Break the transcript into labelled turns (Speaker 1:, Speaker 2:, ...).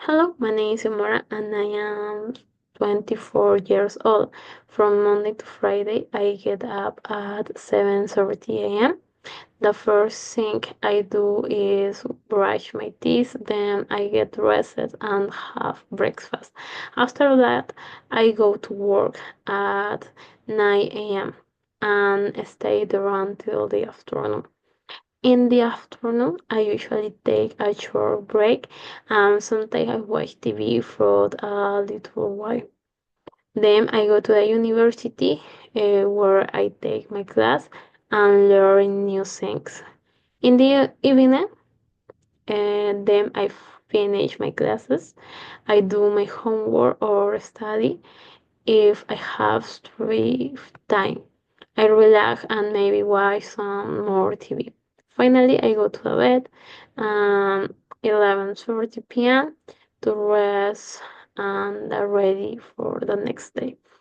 Speaker 1: Hello, my name is Imora and I am 24 years old. From Monday to Friday, I get up at 7:30 a.m. The first thing I do is brush my teeth, then I get dressed and have breakfast. After that, I go to work at 9 a.m. and stay there until the afternoon. In the afternoon, I usually take a short break and sometimes I watch TV for a little while. Then I go to the university where I take my class and learn new things. In the evening, then I finish my classes. I do my homework or study if I have free time. I relax and maybe watch some more TV. Finally, I go to bed 11:30 p.m. to rest and ready for the next day.